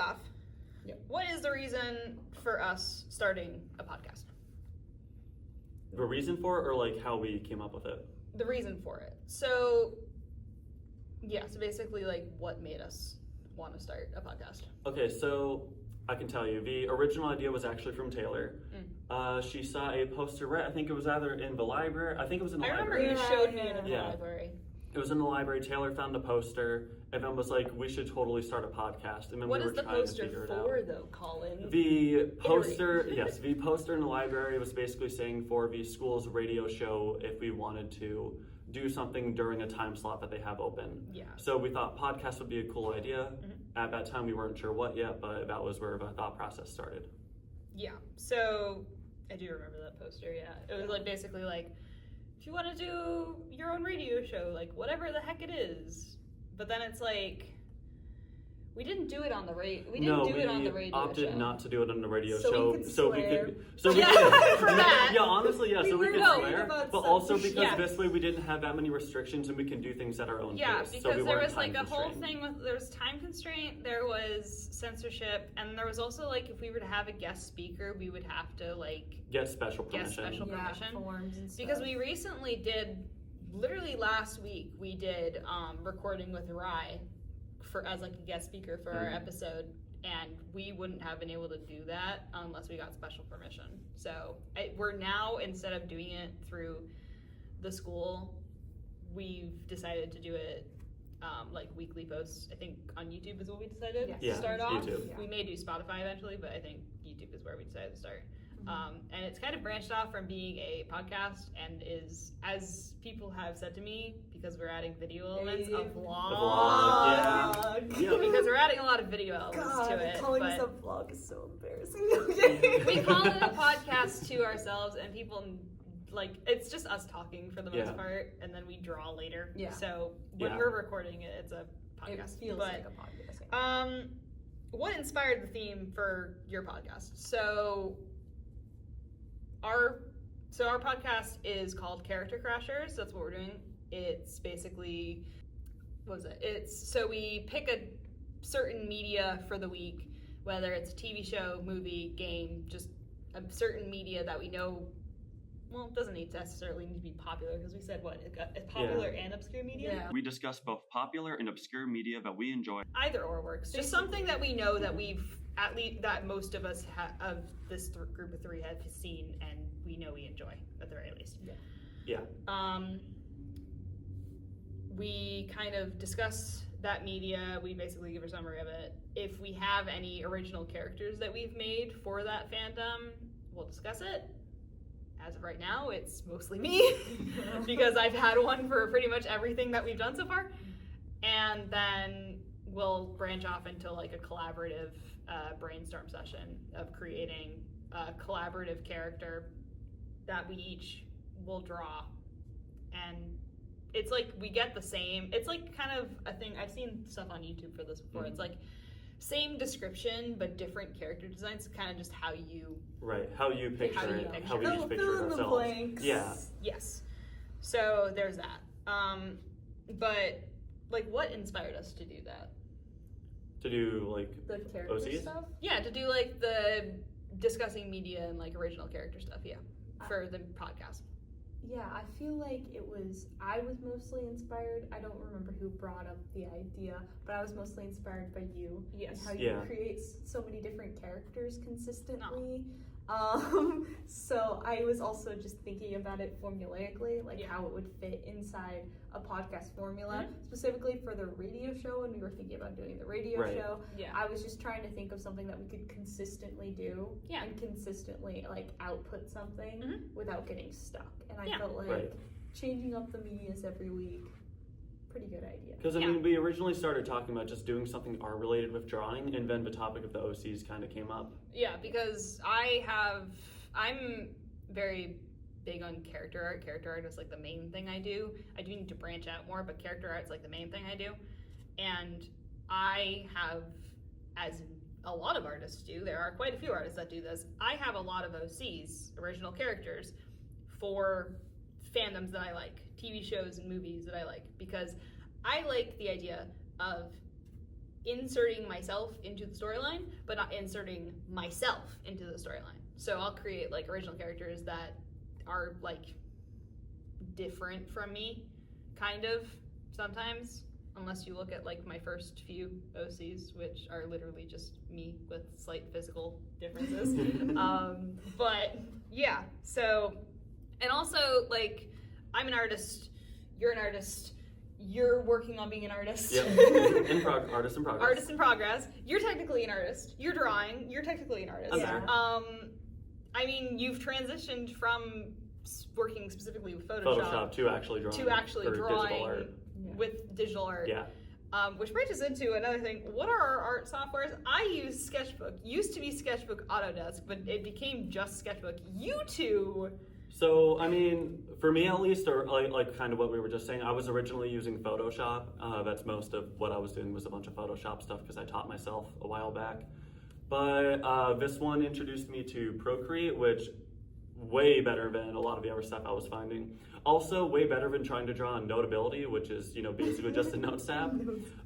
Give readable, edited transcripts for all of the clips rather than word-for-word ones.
off, what is the reason for us starting a podcast? The reason for it, or like how we came up with it? The reason for it. So basically like what made us want to start a podcast. Okay, so I can tell you, the original idea was actually from Taylor. She saw a poster, I think it was either in the library, I think it was in the library. I remember you showed me it in the library. It was in the library. Taylor found a poster and then was like, we should totally start a podcast. And then what we were is the trying to figure poster it out. for, though, Colin? The poster, the poster in the library was basically saying for the school's radio show if we wanted to do something during a time slot that they have open. Yeah. So we thought podcast would be a cool idea. At that time, we weren't sure what yet, but that was where the thought process started. Yeah. So I do remember that poster. Yeah. It was like basically like, if you want to do your own radio show, like whatever the heck it is. But then it's like, we didn't do it on the radio. We opted not to do it on the radio so show. We could so swear. we could. Yeah, honestly, yeah. So we could swear, but also because this way we didn't have that many restrictions and we can do things at our own pace. Yeah, so because we there weren't was like a whole time-constrained. thing with, there was time constraint, there was censorship, and there was also like if we were to have a guest speaker, we would have to like get special permission. Forms and stuff. Because we recently did, literally last week, we did recording with Rye as like a guest speaker for our episode, and we wouldn't have been able to do that unless we got special permission. So we're now, instead of doing it through the school, we've decided to do it like weekly posts. I think on YouTube is what we decided to start off. YouTube. We may do Spotify eventually, but I think YouTube is where we decided to start. And it's kind of branched off from being a podcast and is, as people have said to me, because we're adding video elements, a vlog. Because we're adding a lot of video elements to it. Calling this a vlog is so embarrassing. We call it a podcast to ourselves, and people like, it's just us talking for the most part, and then we draw later. Yeah. So when we're recording it, it's a podcast. It feels like a podcast. What inspired the theme for your podcast? So our podcast is called Character Crashers. That's what we're doing. It's basically, so we pick a certain media for the week, whether it's a TV show, movie, game, just a certain media that we know, well, it doesn't necessarily need to be popular, because we said popular and obscure media? Yeah. We discuss both popular and obscure media that we enjoy. Either or works. Just something that we know that at least that most of us of this group of three have seen and we know we enjoy, at the very least. Yeah. We kind of discuss that media. We basically give a summary of it. If we have any original characters that we've made for that fandom, we'll discuss it. As of right now, it's mostly me because I've had one for pretty much everything that we've done so far. And then we'll branch off into like a collaborative brainstorm session of creating a collaborative character that we each will draw. And it's like we get the same, it's like kind of a thing, I've seen stuff on YouTube for this before. It's like same description but different character designs, kind of just how you how you picture it, how we each picture fill in the ourselves. blanks. Yes. So there's that. But like, what inspired us to do that? To do like The character OCs? stuff? Yeah, to do like the discussing media and like original character stuff, for the podcast. Yeah, I feel like I was mostly inspired. I don't remember who brought up the idea, but I was mostly inspired by you. Yes. And how you create so many different characters consistently. No. So I was also just thinking about it formulaically, like how it would fit inside a podcast formula, specifically for the radio show. When we were thinking about doing the radio show, I was just trying to think of something that we could consistently do and consistently like output something without getting stuck. And I felt like changing up the medias every week, pretty good idea. Because I mean, we originally started talking about just doing something art related with drawing, and then the topic of the OCs kind of came up. Yeah, because I'm very big on character art. Character art is like the main thing I do. I do need to branch out more, but character art's like the main thing I do. And I have, as a lot of artists do, there are quite a few artists that do this, I have a lot of OCs, original characters, for fandoms that I like, TV shows and movies that I like, because I like the idea of inserting myself into the storyline, but not inserting myself into the storyline. So I'll create like original characters that are like different from me, kind of, sometimes, unless you look at like my first few OCs, which are literally just me with slight physical differences. But yeah, so, and also like, I'm an artist, you're an artist, you're working on being an artist. Yep. Artist in progress. Artist in progress. You're technically an artist. You're drawing. You're technically an artist. Yeah. I mean, you've transitioned from working specifically with Photoshop to actually drawing. Drawing digital art. with digital art. Yeah. Which brings us into another thing. What are our art softwares? I use Sketchbook. Used to be Sketchbook Autodesk, but it became just Sketchbook. You two. So, I mean, for me at least, or like kind of what we were just saying, I was originally using Photoshop. That's most of what I was doing was a bunch of Photoshop stuff because I taught myself a while back. But this one introduced me to Procreate, which way better than a lot of the other stuff I was finding. Also, way better than trying to draw on Notability, which is, you know, basically just a Notes app.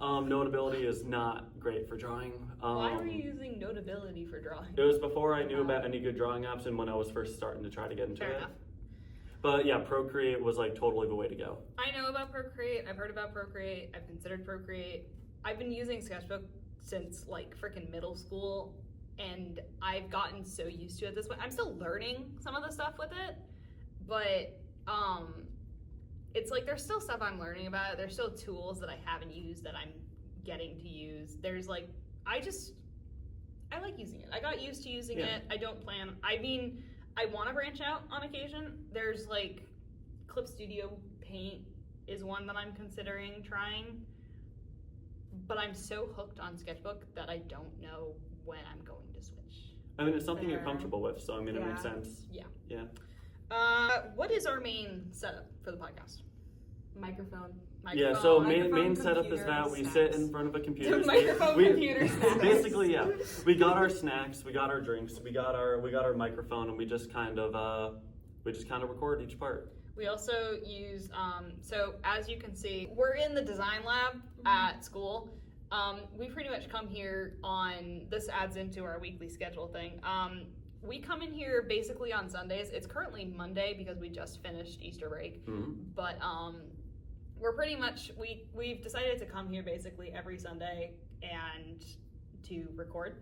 Notability is not great for drawing. Why were you using Notability for drawing? It was before I knew about any good drawing apps and when I was first starting to try to get into Fair it. enough. But yeah, Procreate was like totally the way to go. I know about Procreate. I've heard about Procreate. I've considered Procreate. I've been using Sketchbook since like freaking middle school, and I've gotten so used to it this way. I'm still learning some of the stuff with it, but it's like there's still stuff I'm learning about. There's still tools that I haven't used that I'm getting to use. There's like, I like using it. I got used to using it. I don't plan. I mean, I want to branch out on occasion. There's like Clip Studio Paint is one that I'm considering trying, but I'm so hooked on Sketchbook that I don't know when I'm going to switch. I mean, it's something you're comfortable with, so I mean, it makes sense. Yeah. Yeah. What is our main setup for the podcast? Microphone. Yeah, so Microphone, main setup is computer, that we snacks. sit in front of a computer. Computer snacks. Basically, yeah. We got our snacks, we got our drinks, we got our microphone, and we just kind of record each part. We also use so as you can see, we're in the design lab at school. We pretty much come here on, this adds into our weekly schedule thing. We come in here basically on Sundays. It's currently Monday because we just finished Easter break. Mm-hmm. But we're pretty much, we've decided to come here basically every Sunday and to record.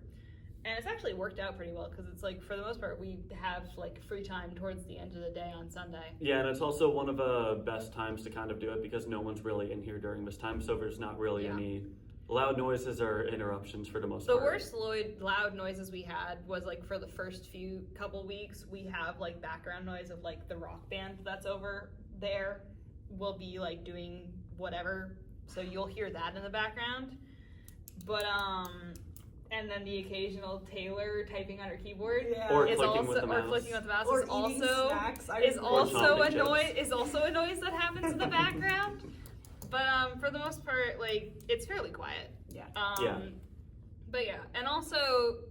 And it's actually worked out pretty well because it's like, for the most part, we have like free time towards the end of the day on Sunday. Yeah, and it's also one of the best times to kind of do it because no one's really in here during this time, so there's not really any loud noises or interruptions for the most part. The worst loud noises we had was like for the first couple weeks, we have like background noise of like the rock band that's over there will be like doing whatever, so you'll hear that in the background. But and then the occasional Taylor typing on her keyboard or is clicking also, with the mouse. or clicking with the mouse Or is also snacks. is also a chips. noise that happens in the background. But for the most part, like, it's fairly quiet. Yeah. But yeah, and also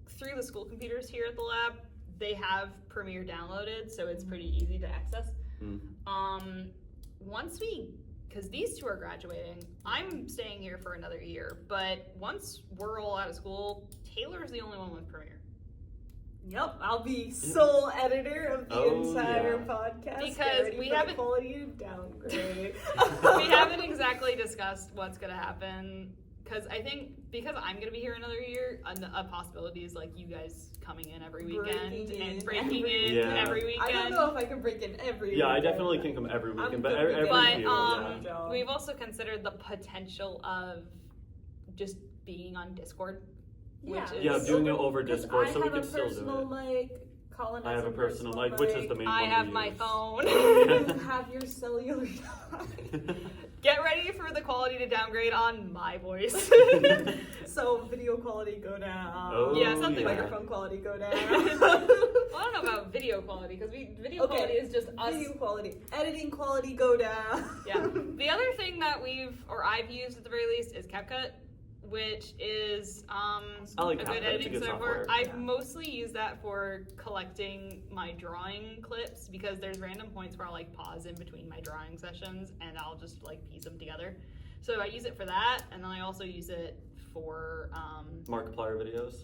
through the school computers here at the lab, they have Premiere downloaded, so it's pretty easy to access. Because these two are graduating, I'm staying here for another year, but once we're all out of school, Taylor's the only one with Premiere. Yep, I'll be sole editor of the Insider podcast. Because we haven't quality downgrade. We haven't exactly discussed what's gonna happen. Because I think because I'm gonna be here another year, a possibility is like you guys coming in every weekend and breaking in every weekend. I don't know if I can break in every weekend. Yeah, I definitely can come every weekend, but we've also considered the potential of just being on Discord. Doing it over Discord, so we can still do it. Colin I have a personal mic, which is the main one. I have my phone. You have your cellular. Get ready for the quality to downgrade on my voice. So video quality go down. Microphone quality go down. Well, I don't know about video quality because video quality is just us. Video quality, editing quality go down. Yeah. The other thing that I've used at the very least is CapCut, which is a good editing software. I've mostly used that for collecting my drawing clips because there's random points where I'll like pause in between my drawing sessions and I'll just like piece them together. So I use it for that, and then I also use it for Markiplier videos.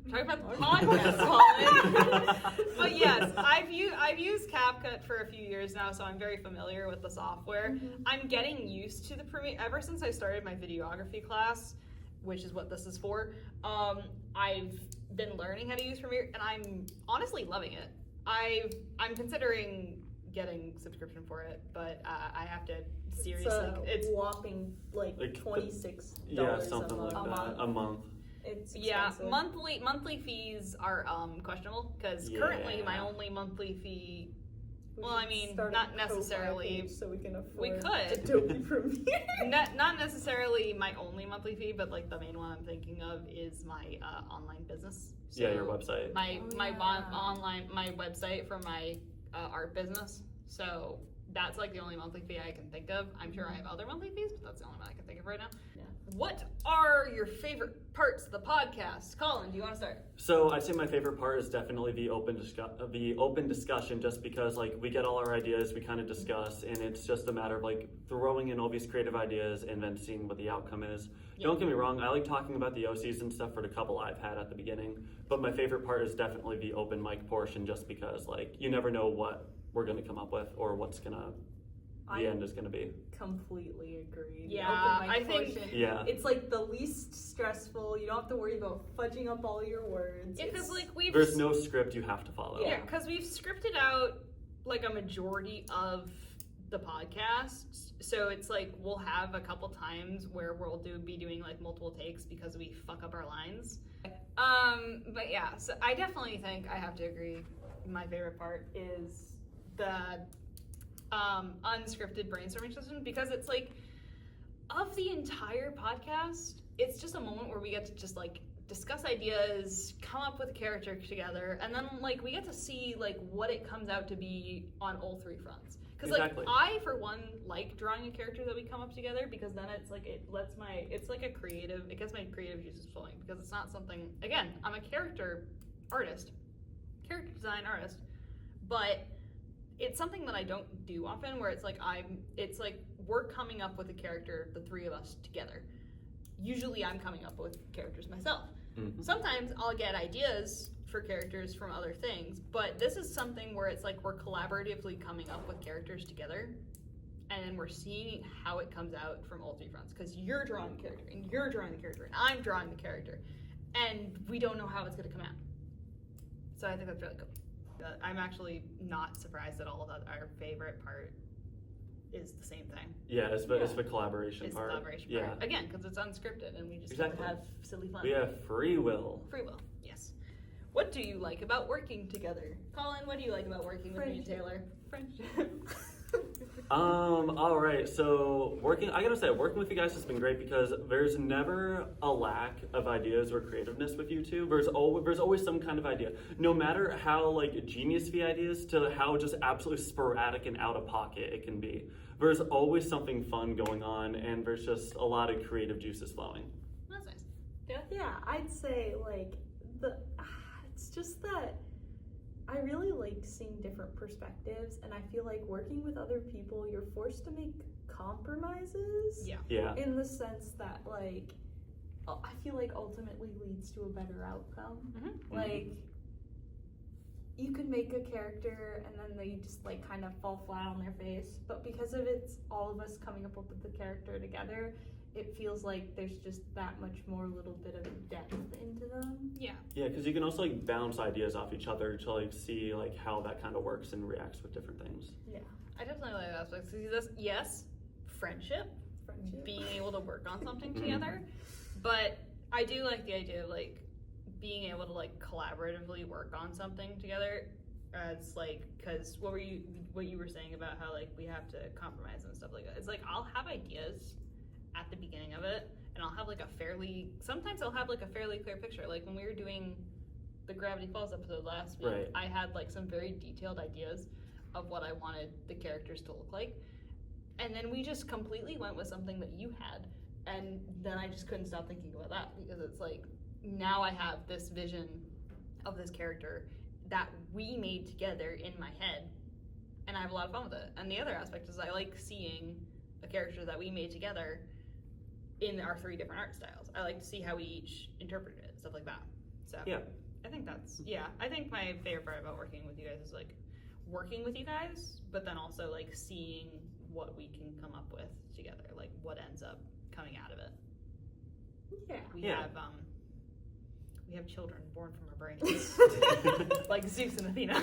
we're talking about the podcast, Colin. But yes, I've used CapCut for a few years now, so I'm very familiar with the software. Mm-hmm. I'm getting used to the Premiere ever since I started my videography class, which is what this is for. I've been learning how to use Premiere, and I'm honestly loving it. I'm considering getting subscription for it, but I have to seriously. It's whopping like $26. Yeah, something like that. A month. It's expensive. Monthly fees are questionable because currently my only monthly fee. Not necessarily. So we can afford. We could. Adobe Premiere. Not necessarily my only monthly fee, but like the main one I'm thinking of is my online business. So your website. My website for my art business. So that's like the only monthly fee I can think of. I'm sure I have other monthly fees, but that's the only one I can think of right now. Yeah. What are your favorite parts of the podcast? Colin, do you want to start? So I'd say my favorite part is definitely the open discussion, just because like we get all our ideas, we kind of discuss, and it's just a matter of like throwing in all these creative ideas and then seeing what the outcome is. Yep. Don't get me wrong, I like talking about the OCs and stuff for the couple I've had at the beginning, but my favorite part is definitely the open mic portion, just because like you never know what we're going to come up with or what's going to the end is going to be. Completely agree. Yeah, I think it's like the least stressful. You don't have to worry about fudging up all your words. Yeah, because like there's no script you have to follow. Yeah, because we've scripted out like a majority of the podcasts, so it's like we'll have a couple times where we'll be doing like multiple takes because we fuck up our lines. But yeah, so I definitely think I have to agree. My favorite part is the unscripted brainstorming session, because it's like of the entire podcast, it's just a moment where we get to just like discuss ideas, come up with a character together, and then like we get to see like what it comes out to be on all three fronts. Because exactly. like I for one like drawing a character that we come up together, because then it's like it gets my creative juices flowing, because it's not something, again, I'm a character design artist, but it's something that I don't do often, where it's like we're coming up with a character, the three of us together. Usually I'm coming up with characters myself. Mm-hmm. Sometimes I'll get ideas for characters from other things, but this is something where it's like we're collaboratively coming up with characters together, and then we're seeing how it comes out from all three fronts, because you're drawing the character, and you're drawing the character, and I'm drawing the character, and we don't know how it's going to come out. So I think that's really cool. I'm actually not surprised at all that our favorite part is the same thing. Yeah, it's the collaboration part. It's the collaboration part. Again, because it's unscripted and we just have silly fun. We have free will. Free will, yes. What do you like about working together? Colin, what do you like about working with me and Taylor? Friendship. All right, so working with you guys has been great, because there's never a lack of ideas or creativeness with you two. There's always some kind of idea, no matter how like genius the ideas to how just absolutely sporadic and out of pocket it can be. There's always something fun going on, and there's just a lot of creative juices flowing. That's nice. Yeah, I'd say like it's just that I really like seeing different perspectives, and I feel like working with other people, you're forced to make compromises. Yeah. In the sense that, like, I feel like ultimately leads to a better outcome. Mm-hmm. Like, you could make a character and then they just like kind of fall flat on their face, but because of it's all of us coming up with the character together, it feels like there's just that much more little bit of depth into them. Yeah, because you can also like bounce ideas off each other to like see like how that kind of works and reacts with different things. Yeah, I definitely like that aspect. See this? Yes, friendship, being able to work on something together, but I do like the idea of like being able to like collaboratively work on something together. It's like, because what you were saying about how like we have to compromise and stuff like that. It's like I'll have ideas at the beginning of it, and I'll have like sometimes I'll have like a fairly clear picture. Like when we were doing the Gravity Falls episode last week, I had like some very detailed ideas of what I wanted the characters to look like, and then we just completely went with something that you had, and then I just couldn't stop thinking about that, because it's like now I have this vision of this character that we made together in my head, and I have a lot of fun with it. And the other aspect is I like seeing a character that we made together in our 3 different art styles. I like to see how we each interpreted it, stuff like that. So yeah. I think I think my favorite part about working with you guys is like working with you guys, but then also like seeing what we can come up with together, like what ends up coming out of it. Yeah. We have children born from our brains. Like Zeus and Athena.